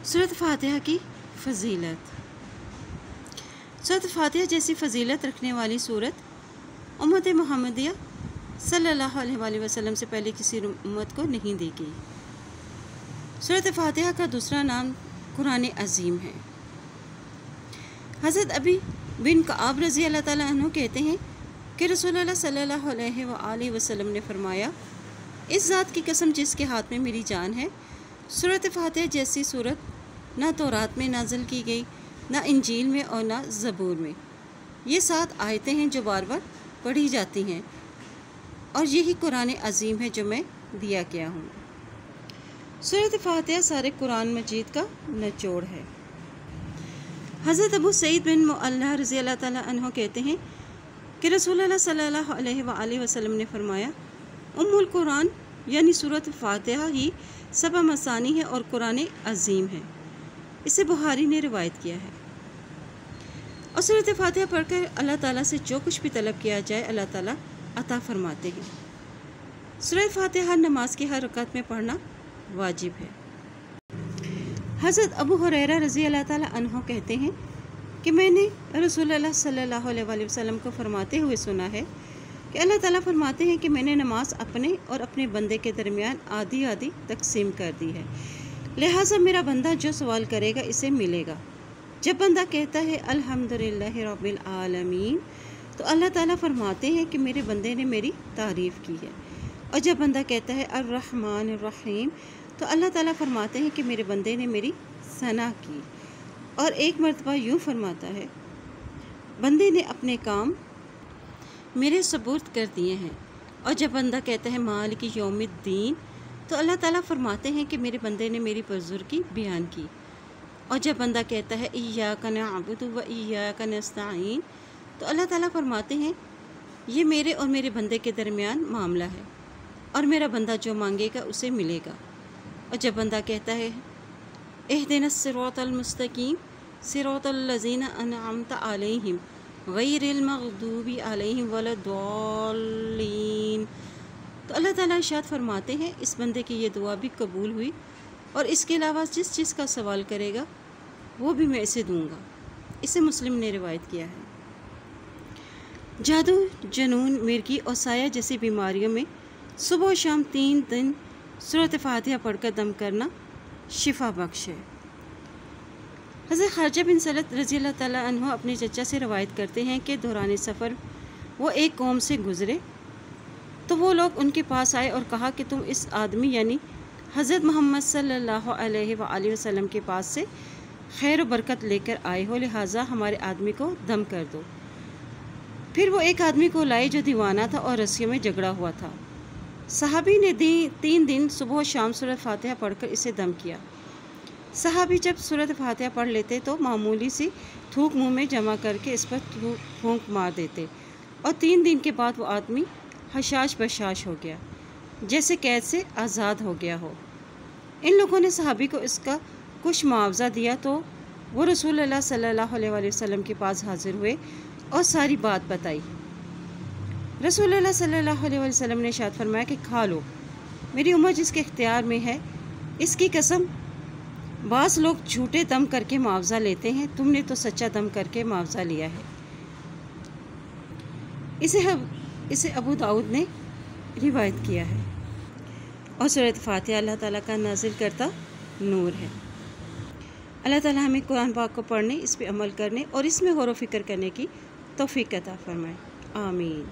सूरत फातिहा की फ़जीलत। सूरत फातिहा जैसी फ़जीलत रखने वाली सूरत उम्मत मुहम्मदिया सल्लल्लाहु अलैहि वसल्लम से पहले किसी उम्मत को नहीं दी गई। सूरत फातिहा का दूसरा नाम कुरान अज़ीम है। हज़रत अबी बिन कआब रज़ी अल्लाह ताला अन्हु कहते हैं कि रसूलुल्लाह सल्लल्लाहु अलैहि वसल्लम ने फरमाया, इस ज़ात की कसम जिसके हाथ में मेरी जान है, सूरत फातिहा जैसी सूरत ना तौरात में नाज़िल की गई, ना इंजील में और ना ज़बूर में। ये 7 आयतें हैं जो बार बार पढ़ी जाती हैं और यही कुरान अज़ीम है जो मैं दिया गया हूँ। सूरत फातिहा सारे कुरान मजीद का निचोड़ है। हज़रत अबू सईद बिन मुअल्ला रज़ी अल्लाह ताला अन्हु कहते हैं कि रसूलुल्लाह सल्लल्लाहु अलैहि वसल्लम ने फरमाया, उम्मुल कुरान यानी सूरत फातिहा ही सबा मसानी है और कुरान अज़ीम है। इसे बुखारी ने रिवायत किया है। और सूरत फातिहा पढ़कर अल्लाह ताला से जो कुछ भी तलब किया जाए अल्लाह ताला अता फरमाते हैं। सूरत फातिहा हर नमाज की हर रकात में पढ़ना वाजिब है। हज़रत अबू हुरैरा रज़ी अल्लाह ताला अन्हु कहते हैं कि मैंने रसूलुल्लाह सल्लल्लाहु अलैहि वसल्लम को फरमाते हुए सुना है कि अल्लाह ताला फरमाते हैं कि मैंने नमाज अपने और अपने बंदे के दरमियान आधी आधी तकसीम कर दी है, लिहाजा मेरा बंदा जो सवाल करेगा इसे मिलेगा। जब बंदा कहता है अल्हम्दुलिल्लाहि रब्बिल आलमीन तो अल्लाह ताला फरमाते हैं कि मेरे बंदे ने मेरी तारीफ़ की है। और जब बंदा कहता है अर्रहमानिर रहीम तो अल्लाह ताला फरमाते हैं कि मेरे बंदे ने मेरी सना की। और एक मरतबा यूँ फरमाता है, बंदे ने अपने काम मेरे सुपुर्द कर दिए हैं। और जब बंदा कहता है मालिक यौमिद्दीन तो अल्लाह ताला फरमाते हैं कि मेरे बंदे ने मेरी बुज़ुर्गी बयान की। और जब बंदा कहता है इय्याका नअबुदु व इय्याका नस्तईन तो अल्लाह ताला फरमाते हैं ये मेरे और मेरे बंदे के दरमियान मामला है और मेरा बंदा जो मांगेगा उसे मिलेगा। और जब बंदा कहता है इहदिनस सिरातल मुस्तकीम सिरातल लज़ीना अनअमता अलैहिम गैरिल मग़दूबि अलैहिम वलद्दाल्लीन तो अल्लाह ताला इरशाद फरमाते हैं इस बंदे की ये दुआ भी कबूल हुई और इसके अलावा जिस चीज़ का सवाल करेगा वो भी मैं इसे दूंगा। इसे मुस्लिम ने रिवायत किया है। जादू, जनून, मिर्गी और साया जैसी बीमारियों में सुबह और शाम 3 दिन सूरत फातिहा पढ़कर दम करना शिफा बख्श है। हज़रत खारजा बिन सलत रज़ी अल्लाह ताला अन्हु अपने चचा से रवायत करते हैं कि दौरान सफ़र वो एक कौम से गुज़रे तो वो लोग उनके पास आए और कहा कि तुम इस आदमी यानी हज़रत मोहम्मद सल्लल्लाहु अलैहि वसल्लम के पास से खैर व बरकत लेकर आए हो, लिहाजा हमारे आदमी को दम कर दो। फिर वो एक आदमी को लाए जो दीवाना था और रस्सियों में जकड़ा हुआ था। सहाबी ने 3 दिन सुबह और शाम सूरत फातिहा पढ़कर इसे दम किया। सहाबी जब सूरत फातिहा पढ़ लेते तो मामूली सी थूक मुंह में जमा करके इस पर फूंक मार देते और 3 दिन के बाद वो आदमी हशाश बशाश हो गया, जैसे कैद से आज़ाद हो गया हो। इन लोगों ने सहाबी को इसका कुछ मुआवजा दिया तो वो रसूलुल्लाह सल्लल्लाहु अलैहि वसल्लम के पास हाजिर हुए और सारी बात बताई। रसूलुल्लाह सल्लल्लाहु अलैहि वसल्लम ने इरशाद फरमाया कि खा लो, मेरी उम्र जिसके इख्तियार में है इसकी कसम। बाज़ लोग झूठे दम करके मुआवजा लेते हैं, तुमने तो सच्चा दम करके मुआवजा लिया है। इसे अबू दाऊद ने रिवायत किया है। और सूरत फातिहा अल्लाह ताला का नाज़िल करता नूर है। अल्लाह ताला हमें कुरान पाक को पढ़ने, इस पे अमल करने और इसमें गौर व फिक्र करने की तौफीक अता फरमाए। आमीन।